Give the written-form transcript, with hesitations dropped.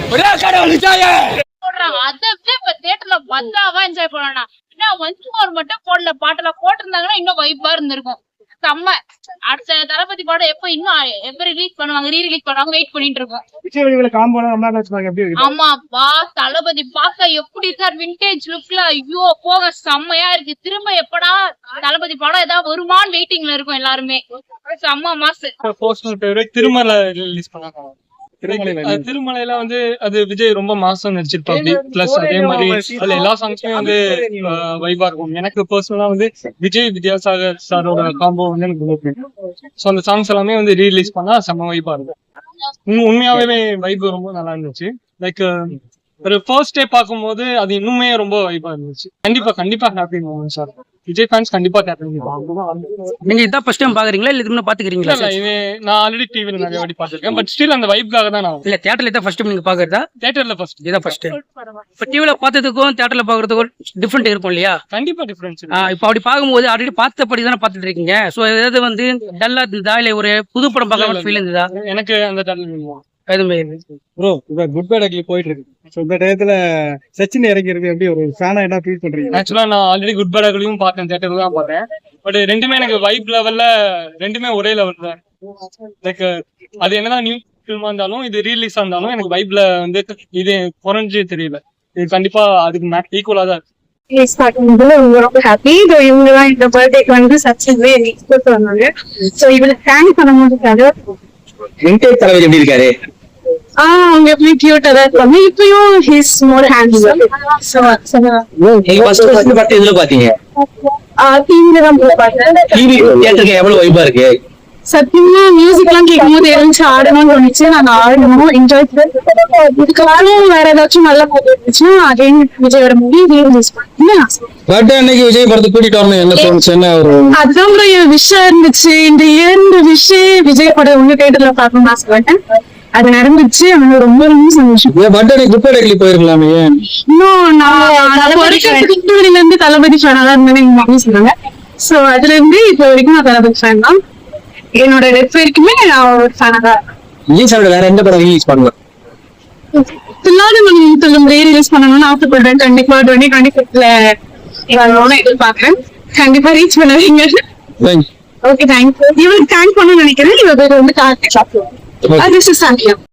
இப்ப தியேட்டர்ல பத்தாவா என்ஜாய் பண்ணலாம். மஞ்சுமார் மட்டும் போடல பாட்டுல போட்டிருந்தாங்கன்னா இன்னும் வைப்பா இருந்திருக்கும். செம்ம. அடுத்த தளபதி படம் எப்ப ரிலீஸ் பண்ணுவாங்க, ரீ-ரிலீஸ் பண்ணுவாங்க, வெயிட் பண்ணிட்டு இருக்கோம். ஆமாப்பா, தளபதி பாக்க எப்படி சார் விண்டேஜ் லுக்ல, ஐயோ போக செம்மையா இருக்கு. திரும்ப எப்படா தளபதி படம் ஏதாவது வருமானு வெயிட்டிங்ல இருக்கும் எல்லாருமே. செம்ம மாசு. திருமலை ரிலீஸ் பண்ணாங்க. திருமலையில அது விஜய் ரொம்ப மாசம் நடிச்சிருப்பாரு. பிளஸ் அதே மாதிரி அதுல எல்லா சாங்ஸுமே வைபா இருக்கும். எனக்கு பர்சனலா விஜய் வித்யாசாகர் சாரோட காம்போ எனக்கு சோ அந்த சாங்ஸ் எல்லாமே ரீ-ரிலீஸ் பண்ணா செம்ம வைபா இருக்கும். உண்மையாவே வைப் ரொம்ப நல்லா இருந்துச்சு. லைக் ஒரு ஃபர்ஸ்ட் டே பார்க்கும்போது அது இன்னுமே ரொம்ப வைபா இருந்துச்சு. கண்டிப்பா happy moment sir. Vijay fans கண்டிப்பா ஹாப்பி. நீங்க இதான் ஃபர்ஸ்ட் டைம் பாக்குறீங்களா இல்ல இதுக்கு பாத்துக்கிறீங்களா? இல்ல இது நான் ஆல்ரெடி டிவில நிறைய வாட்டி பாத்துர்க்கேன். பட் ஸ்டில் அந்த வைப்காக தான் நான். இல்ல தியேட்டர்ல இதான் ஃபர்ஸ்ட் டைம் நீங்க பாக்குறதா? தியேட்டர்ல ஃபர்ஸ்ட். இதான் ஃபர்ஸ்ட் டைம். இப்ப டிவில பார்த்ததுக்கும் தியேட்டர்ல பாக்குறதுக்கும் டிஃபரெண்ட் இருக்கும் இல்லையா? கண்டிப்பா டிஃபரன்ஸ். இப்ப அப்படி பாக்கும்போது ஆல்ரெடி பார்த்தபடி தானே பாத்துட்டு இருக்கீங்க. சோ ஏதாவது டல்லா இருந்தா இல்ல ஒரு புது படம் பார்க்கற ஃபீல் இருந்ததா? எனக்கு அந்த டல் எதுவுமே ப்ரோ இப்ப குட் பேட் அக்லி போயிட்டு இருக்கு. சோ இந்த டயத்துல சச்சின் இறங்கி இருக்கு. எப்படி ஒரு ஃபேனா என்ன ஃபீல் பண்றீங்க? ஆக்சுவலா நான் ஆல்ரெடி குட் பேட் அக்லியும் பார்த்தேன், தியேட்டர்ல தான் பார்த்தேன். பட் ரெண்டுமே எனக்கு வைப் லெவல்ல ரெண்டுமே ஒரே லெவல் தான். லைக் அது என்னதான் நியூ ஃபில்மா இருந்தாலும் இது ரீலீஸா இருந்தாலும் எனக்கு வைப்ல இது குறைஞ்சு தெரியல. இது கண்டிப்பா அதுக்கு ஈக்குவலா தான் இருக்கு. ரொம்ப ஹாப்பி. இவங்க தான் இந்த பர்த்டேக்கு சச்சின் எக்ஸ்போர்ட் பண்ணாங்க. சோ இவளுக்கு தேங்க் பண்ண முடியாது. விண்டேஜ் தளபதி எப்படி இருக்காரு? அவங்க எப்படி கியூட்டா தான் இருப்பாங்க. இப்பயும் ஹிஸ் மோர் ஹேண்ட்ஸம். நீங்க ஃபர்ஸ்ட் படம் எதுல பாத்தீங்க? டிவில தான் பார்த்தேன். டிவி தியேட்டருக்கு எவ்வளவு வைபா இருக்கு? சத்தியமா மியூசிக் எல்லாம் கேட்கும்போது எழுந்துச்சு ஆடணும்னு தோணுச்சு. நாங்க ஆடணும், என்ஜாய் பண்ணோம். இதுக்கப்புறம் வேற ஏதாச்சும் நல்லா இருந்துச்சுன்னா அகைன் விஜயோட மூவி ரீ-ரிலீஸ் பண்ணேன். பர்த்டே அன்னைக்கு விஜய் படத்துக்கு கூட்டிட்டு வரணும் என்ன தோணுச்சு? என்ன ஒரு அதுதான் ஒரு விஷயம் இருந்துச்சு. இந்த இரண்டு விஷயம் விஜய் படம் உங்க தேட்டர்ல பார்க்கணும்னு ஆசைப்பட்டேன். அது நடந்துச்சு. அவங்க ரொம்ப ரொம்ப சந்தோஷம். பர்த்டே குட் பேட் அக்லி போயிருக்கலாமே. இன்னும் நான் இருந்து தளபதி ஃபேனா இருந்தேன்னு எங்க மம்மி சொன்னாங்க. சோ அதுல இருந்து இப்ப வரைக்கும் நான் தளபதி ஃபேன் தான். என்னோட டெத் வரைக்குமே நான் ஒரு ஃபேனா தான். விஜய் சாரோட வேற எந்த படம் ரிலீஸ் பண்ணுங்க? தில்லாது மணிமுத்தலும் ரீ-ரிலீஸ் பண்ணணும்னு ஆசைப்படுறேன். கண்டிப்பா 2026ல எதிர்பார்க்கிறேன். கண்டிப்பா ரீச் பண்ணுவீங்க. Okay thank you. இவருக்கு தேங்க் பண்ணணும்னு நினைக்கிறேன். இவ பேர் கார்த்திக். அது சாந்தியா.